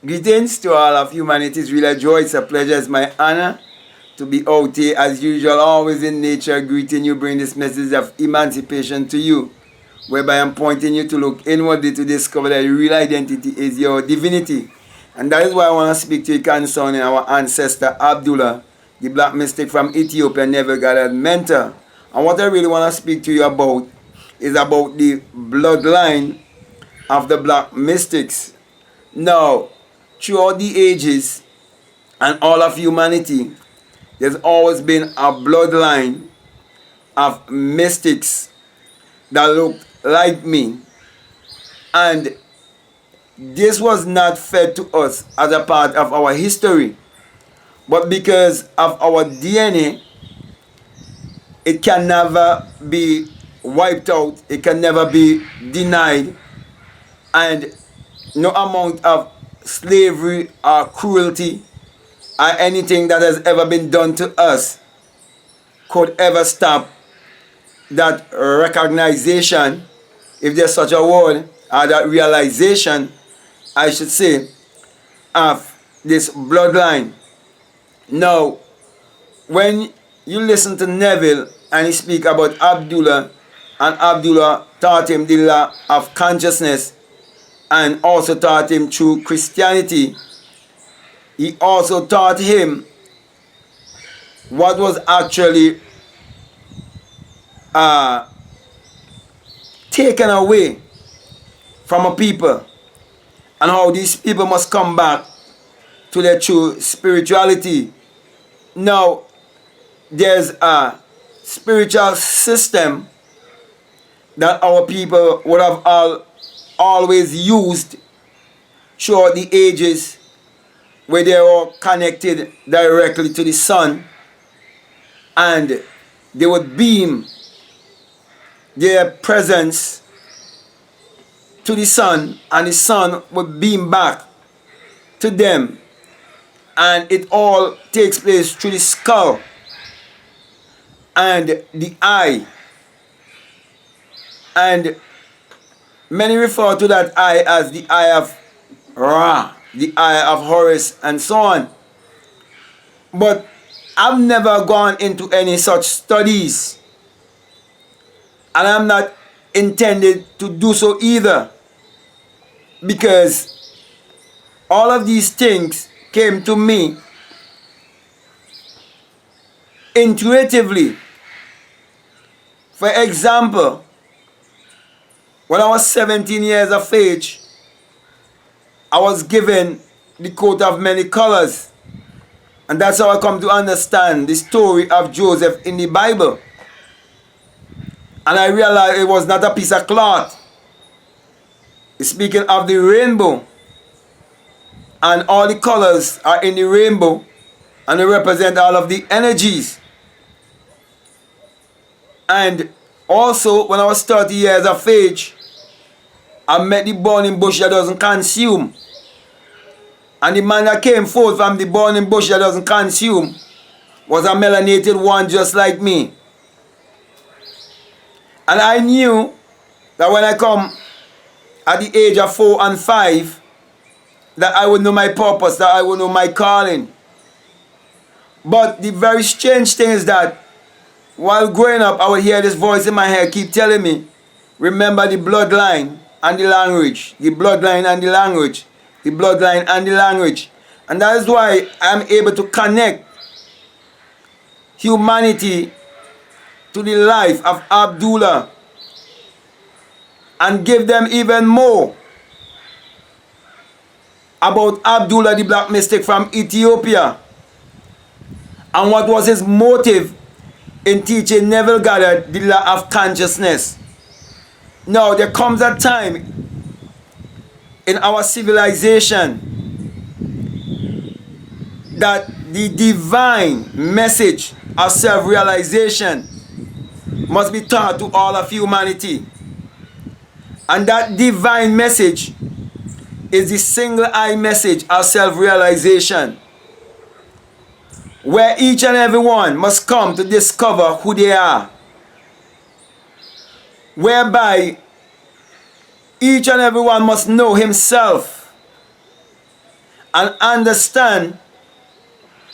Greetings to all of humanity. It's really a joy. It's a pleasure. It's my honor to be out here as usual, always in nature, greeting you, bring this message of emancipation to you, whereby I'm pointing you to look inwardly to discover that your real identity is your divinity. And that is why I want to speak to you concerning our ancestor Abdullah, the black mystic from Ethiopia, Neville Goddard mentor. And what I really want to speak to you about is about the bloodline of the black mystics. Now, throughout the ages and all of humanity, there's always been a bloodline of mystics that look like me. And this was not fed to us as a part of our history, but because of our DNA, it can never be wiped out, it can never be denied, and no amount of slavery or cruelty or anything that has ever been done to us could ever stop that recognition, if there's such a word, or that realization, I should say, of this bloodline. Now, when you listen to Neville and he speak about Abdullah, and Abdullah taught him the law of consciousness and also taught him through Christianity, he also taught him what was actually taken away from a people, and how these people must come back to their true spirituality. Now, there's a spiritual system that our people would have always used throughout the ages, where they were connected directly to the sun, and they would beam their presence to the sun, and the sun would beam back to them, and it all takes place through the skull and the eye. And many refer to that eye as the eye of Ra, the eye of Horus, and so on. But I've never gone into any such studies, and I'm not intended to do so either, because all of these things came to me intuitively. For example, when I was 17 years of age, I was given the coat of many colors. And that's how I come to understand the story of Joseph in the Bible. And I realized it was not a piece of cloth. It's speaking of the rainbow. And all the colors are in the rainbow, and they represent all of the energies. And also, when I was 30 years of age, I met the burning bush that doesn't consume. And the man that came forth from the burning bush that doesn't consume was a melanated one just like me. And I knew that when I come at the age of 4 and 5, that I would know my purpose, that I would know my calling. But the very strange thing is that while growing up, I would hear this voice in my head keep telling me, remember the bloodline and the language, the bloodline and the language, the bloodline and the language. And that is why I'm able to connect humanity to the life of Abdullah and give them even more about Abdullah the black mystic from Ethiopia and what was his motive in teaching Neville Goddard the law of consciousness. Now, there comes a time in our civilization that the divine message of self-realization must be taught to all of humanity. And that divine message is the single eye message of self-realization, where each and every one must come to discover who they are, whereby each and every one must know himself and understand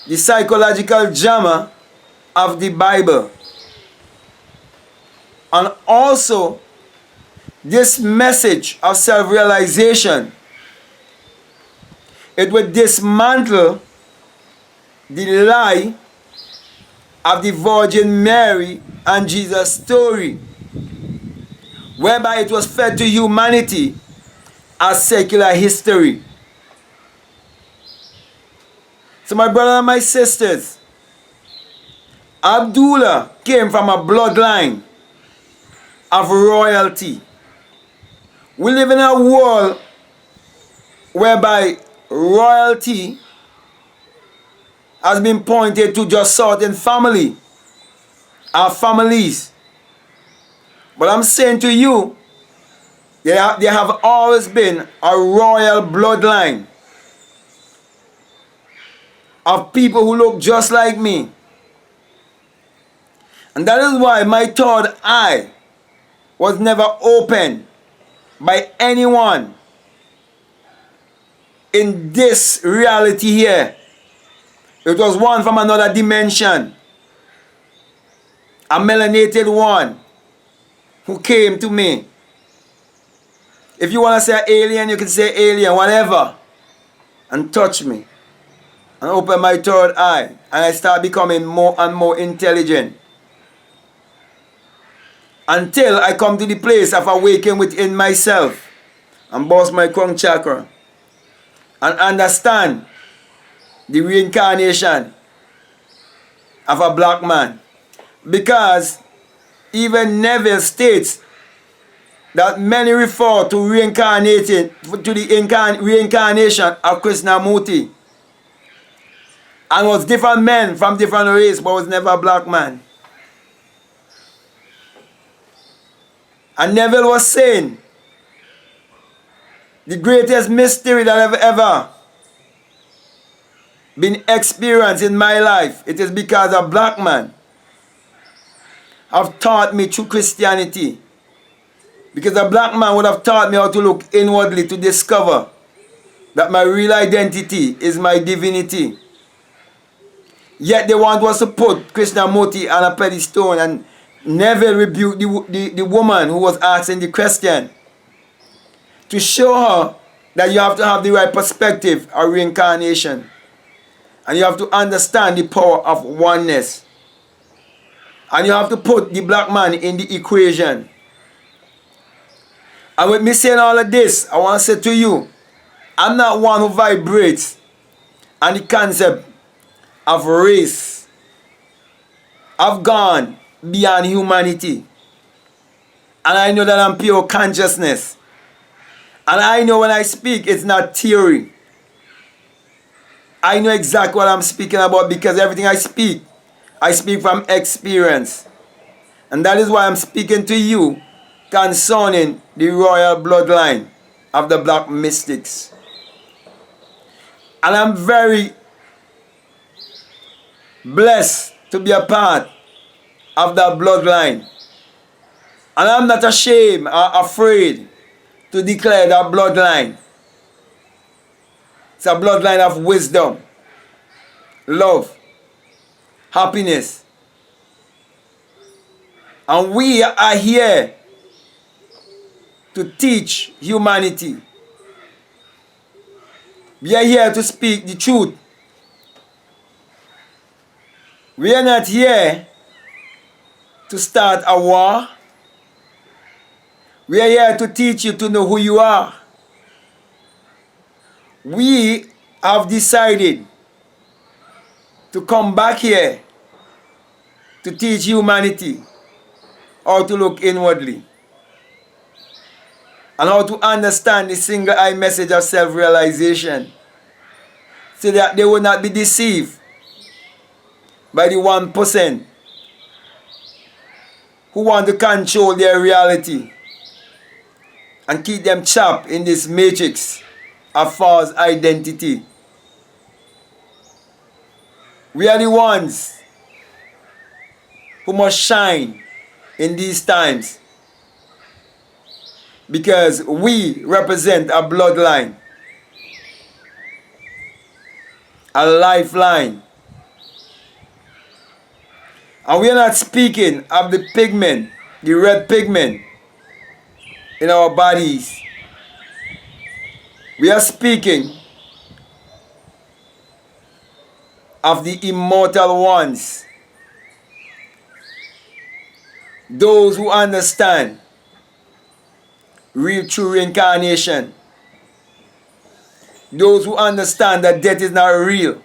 the psychological drama of the Bible. And also, this message of self-realization, it will dismantle the lie of the Virgin Mary and Jesus story, whereby it was fed to humanity as secular history. So my brothers and my sisters, Abdullah came from a bloodline of royalty. We live in a world whereby royalty has been pointed to just certain family or families. But I'm saying to you, there have always been a royal bloodline of people who look just like me. And that is why my third eye was never opened by anyone in this reality here. It was one from another dimension, a melanated one who came to me. If you want to say alien, you can say alien, whatever, and touch me and open my third eye, and I start becoming more and more intelligent until I come to the place of awakening within myself and bust my crown chakra and understand the reincarnation of a black man. Because even Neville states that many refer to reincarnating, to the reincarnation of Krishnamurti, and was different men from different race, but was never a black man. And Neville was saying, the greatest mystery that I've ever been experienced in my life, it is because a black man have taught me through Christianity. Because a black man would have taught me how to look inwardly to discover that my real identity is my divinity. Yet they want us to put Krishnamurti on a pedestal, and Neville rebuked the woman who was asking the question to show her that you have to have the right perspective of reincarnation. And you have to understand the power of oneness. And you have to put the black man in the equation. And with me saying all of this, I want to say to you, I'm not one who vibrates on the concept of race. I've gone beyond humanity. And I know that I'm pure consciousness. And I know when I speak, it's not theory. I know exactly what I'm speaking about, because everything I speak from experience. And that is why I'm speaking to you concerning the royal bloodline of the black mystics. And I'm very blessed to be a part of that bloodline. And I'm not ashamed or afraid to declare that bloodline. It's a bloodline of wisdom, love, happiness. And we are here to teach humanity. We are here to speak the truth. We are not here to start a war. We are here to teach you to know who you are. We have decided to come back here to teach humanity how to look inwardly and how to understand the single eye message of self-realization, so that they will not be deceived by the 1% who want to control their reality and keep them trapped in this matrix of false identity. We are the ones who must shine in these times, because we represent a bloodline a lifeline. And we are not speaking of the pigment, the red pigment in our bodies. We are speaking of the immortal ones. Those who understand real true reincarnation. Those who understand that death is not real.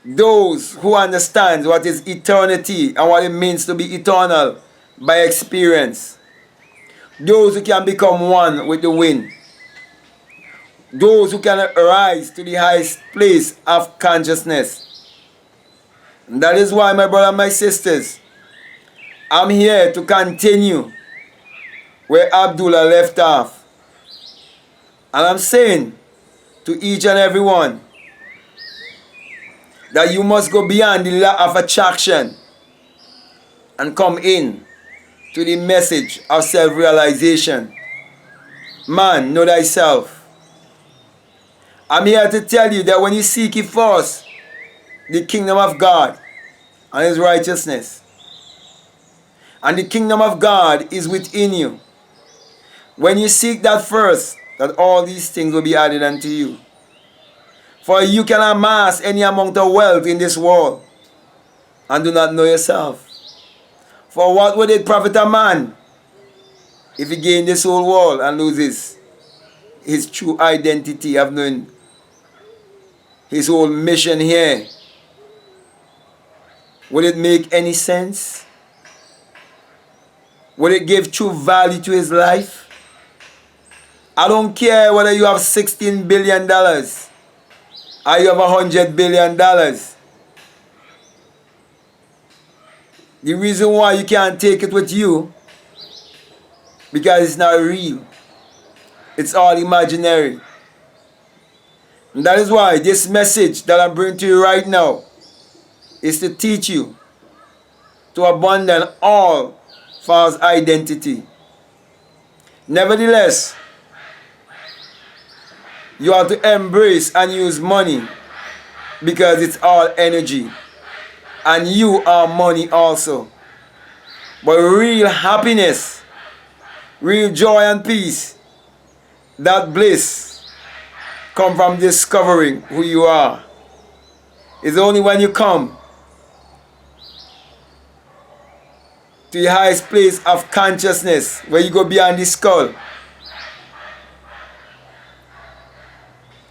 Those who understand what is eternity and what it means to be eternal by experience. Those who can become one with the wind. Those who can rise to the highest place of consciousness. And that is why, my brother and my sisters, I'm here to continue where Abdullah left off. And I'm saying to each and every one that you must go beyond the law of attraction and come in to the message of self-realization. Man, know thyself. I'm here to tell you that when you seek ye first the kingdom of God and His righteousness, and the kingdom of God is within you, when you seek that first, that all these things will be added unto you. For you can amass any amount of wealth in this world and do not know yourself. For what would it profit a man if he gain this whole world and loses his true identity of knowing his whole mission here? Would it make any sense? Would it give true value to his life? I don't care whether you have $16 billion or you have $100 billion. The reason why you can't take it with you, because it's not real. It's all imaginary. And that is why this message that I'm bringing to you right now is to teach you to abandon all false identity. Nevertheless, you have to embrace and use money because it's all energy. And you are money also. But real happiness, real joy and peace, that bliss come from discovering who you are. It's only when you come to the highest place of consciousness, where you go beyond the skull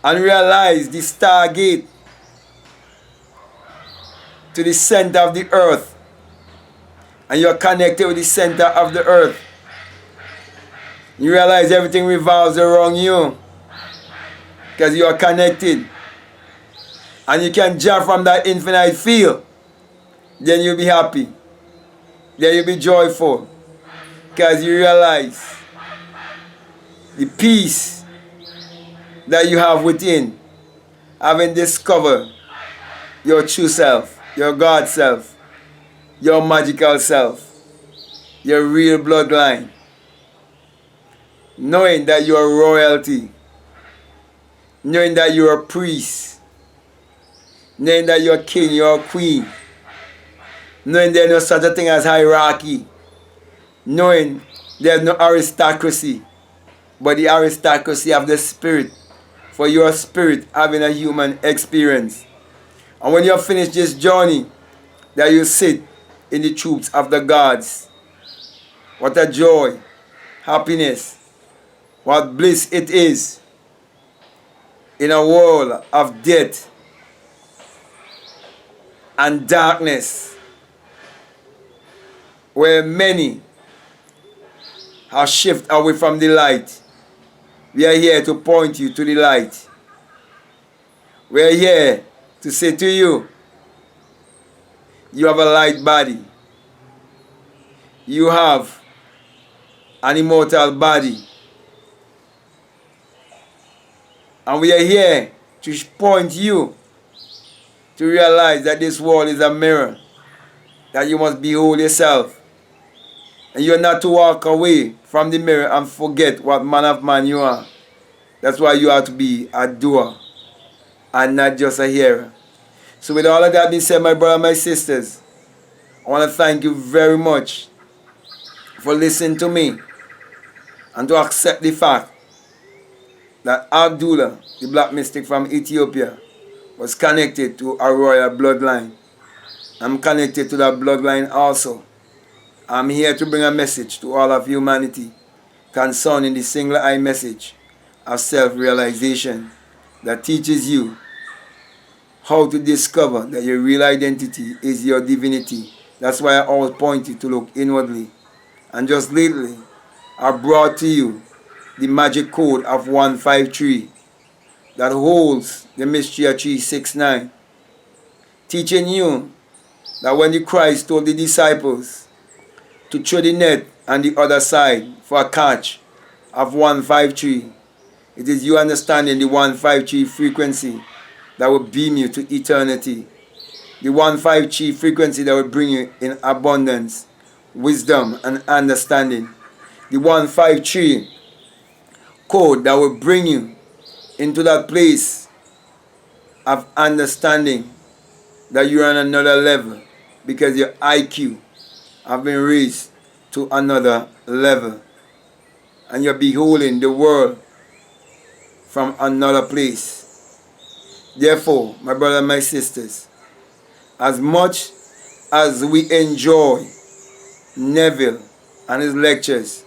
and realize the stargate to the center of the earth, and you're connected with the center of the earth. You realize everything revolves around you because you are connected, and you can jump from that infinite field. Then you'll be happy, then you'll be joyful, because you realize the peace that you have within, having discovered your true self, your God self, your magical self, your real bloodline. Knowing that you are royalty, knowing that you are a priest, knowing that you are king, you are queen, knowing there is no such a thing as hierarchy, knowing there is no aristocracy, but the aristocracy of the spirit, for your spirit having a human experience. And when you have finished this journey, that you sit in the troops of the gods. What a joy, happiness, what bliss it is in a world of death and darkness, where many have shifted away from the light. We are here to point you to the light. We are here to say to you, you have a light body. You have an immortal body. And we are here to point you to realize that this world is a mirror, that you must behold yourself. And you're not to walk away from the mirror and forget what man of man you are. That's why you have to be a doer. and not just a hearer. So with all of that being said, my brother and my sisters, I want to thank you very much for listening to me and to accept the fact that Abdullah, the black mystic from Ethiopia, was connected to a royal bloodline. I'm connected to that bloodline also. I'm here to bring a message to all of humanity concerning the single eye message of self-realization that teaches you how to discover that your real identity is your divinity. That's why I always point you to look inwardly. And just lately, I brought to you the magic code of 153 that holds the mystery of 369, teaching you that when the Christ told the disciples to throw the net on the other side for a catch of 153, it is you understanding the 153 frequency that will beam you to eternity. The 153 frequency that will bring you in abundance, wisdom, and understanding. The 153 code that will bring you into that place of understanding that you're on another level because your IQ have been raised to another level and you're beholding the world from another place. Therefore, my brothers and my sisters, as much as we enjoy Neville and his lectures,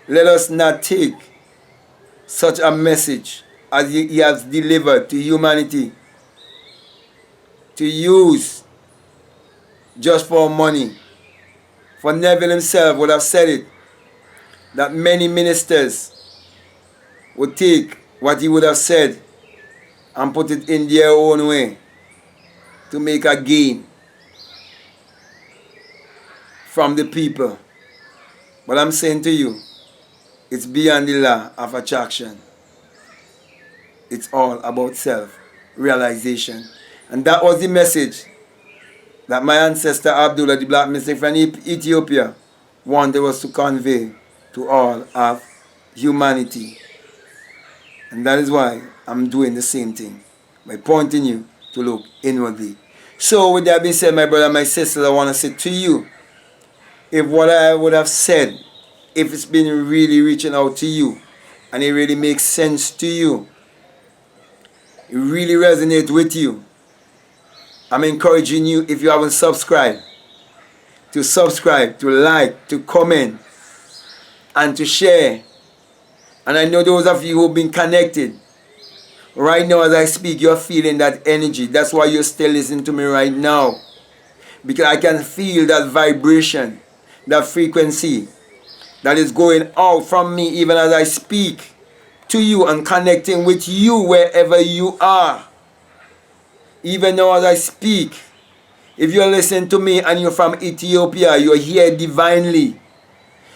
let us not take such a message as he has delivered to humanity to use just for money. For Neville himself would have said it, that many ministers would take what he would have said and put it in their own way to make a gain from the people. But I'm saying to you, it's beyond the law of attraction. It's all about self-realization. And that was the message that my ancestor Abdullah, the black mystic from Ethiopia, wanted us to convey to all of humanity. And that is why I'm doing the same thing, by pointing you to look inwardly. So with that being said, my brother and my sisters, I want to say to you, if what I would have said, if it's been really reaching out to you, and it really makes sense to you, it really resonates with you, I'm encouraging you, if you haven't subscribed, to like, to comment, and to share. And I know those of you who've been connected, right now as I speak, you're feeling that energy. That's why you're still listening to me right now. Because I can feel that vibration, that frequency that is going out from me even as I speak to you and connecting with you wherever you are. Even now as I speak, if you're listening to me and you're from Ethiopia, you're here divinely.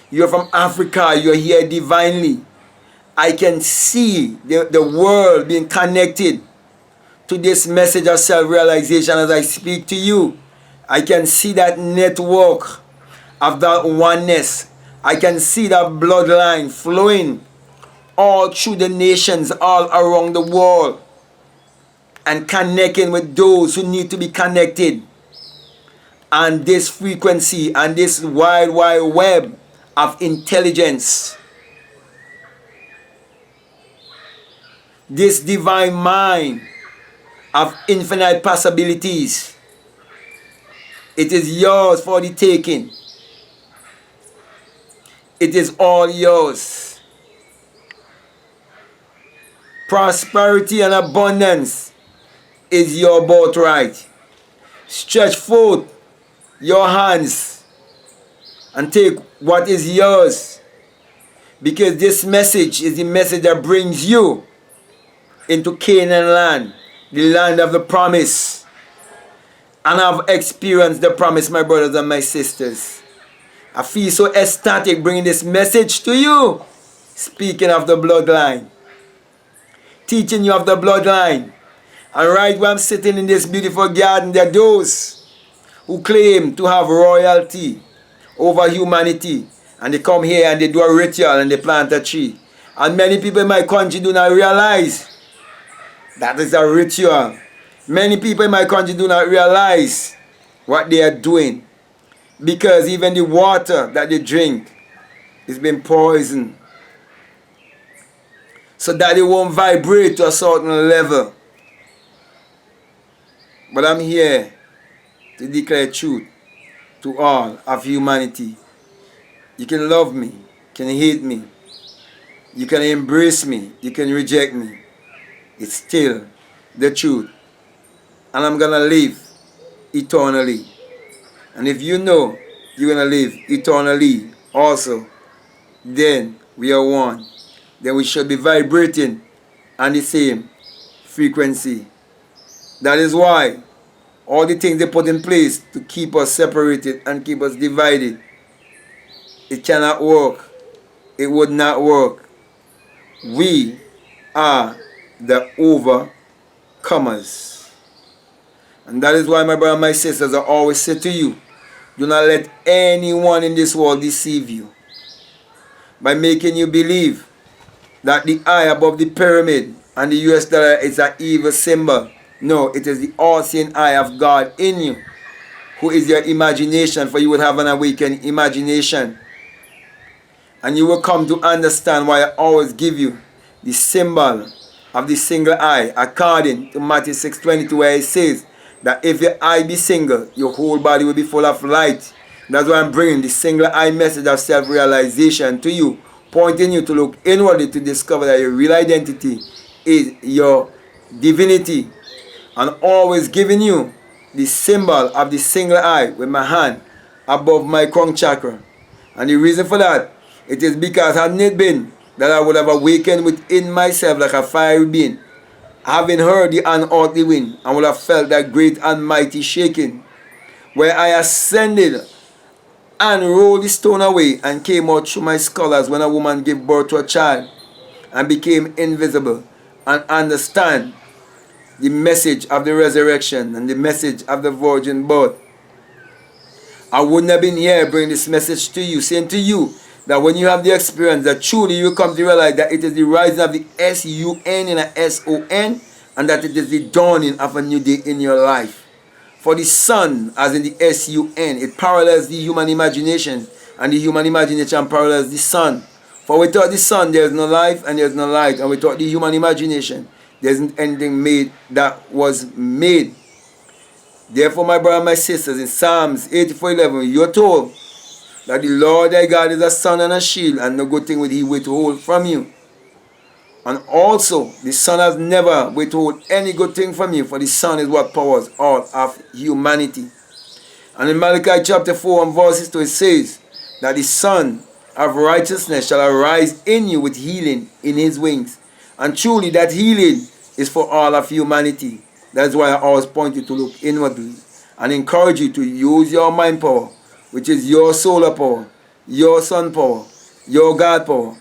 You're from Africa, you're here divinely. I can see the world being connected to this message of self-realization as I speak to you. I can see that network of that oneness. I can see that bloodline flowing all through the nations, all around the world, and connecting with those who need to be connected. And this frequency and this wide web of intelligence, this divine mind of infinite possibilities, it is yours for the taking. It is all yours. Prosperity and abundance is your birthright. Stretch forth your hands and take what is yours, because this message is the message that brings you into Canaan land, the land of the promise. And I've experienced the promise, my brothers and my sisters. I feel so ecstatic bringing this message to you. Speaking of the bloodline, teaching you of the bloodline. And right where I'm sitting in this beautiful garden, there are those who claim to have royalty over humanity. And they come here and they do a ritual and they plant a tree. And many people in my country do not realize That is a ritual. Many people in my country do not realize what they are doing, because even the water that they drink is being poisoned, so that it won't vibrate to a certain level. But I'm here to declare truth to all of humanity. You can love me, you can hate me, you can embrace me, you can reject me. It's still the truth. And I'm going to live eternally. And if you know you're going to live eternally also, then we are one. Then we should be vibrating on the same frequency. That is why all the things they put in place to keep us separated and keep us divided, it cannot work. It would not work. We are the overcomers. And that is why, my brother and my sisters, I always say to you, do not let anyone in this world deceive you by making you believe that the eye above the pyramid and the US dollar is an evil symbol. No, it is the all-seeing eye of God in you, who is your imagination, for you will have an awakened imagination. And you will come to understand why I always give you the symbol of the single eye, according to Matthew 6:22, where it says that if your eye be single, your whole body will be full of light. That's why I'm bringing the single eye message of self-realization to you, pointing you to look inwardly to discover that your real identity is your divinity, and always giving you the symbol of the single eye with my hand above my crown chakra. And the reason for that, it is because hadn't it been that I would have awakened within myself like a fiery being, having heard the unearthly wind, and would have felt that great and mighty shaking, where I ascended and rolled the stone away and came out through my skull as when a woman gave birth to a child and became invisible, and understand the message of the resurrection and the message of the virgin birth. I wouldn't have been here bringing this message to you, saying to you that when you have the experience, that truly you come to realize that it is the rising of the S-U-N in a S-O-N, and that it is the dawning of a new day in your life. For the sun, as in the S-U-N, it parallels the human imagination, and the human imagination parallels the sun. For without the sun, there is no life and there is no light, and without the human imagination, there isn't anything made that was made. Therefore, my brother and my sisters, in Psalms 84:11, you're told that the Lord thy God is a sun and a shield, and no good thing will he withhold from you. And also, the sun has never withhold any good thing from you, for the sun is what powers all of humanity. And in Malachi chapter 4 and verses 2, it says that the sun of righteousness shall arise in you with healing in his wings. And truly that healing is for all of humanity. That's why I always point you to look inwardly and encourage you to use your mind power, which is your solar power, your sun power, your God power,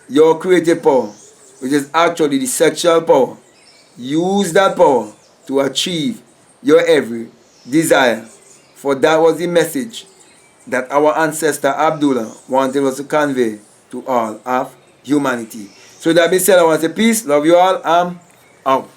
your creative power, which is actually the sexual power. Use that power to achieve your every desire. For that was the message that our ancestor Abdullah wanted us to convey to all of humanity. So that being said, I want to say peace, love you all, I'm out.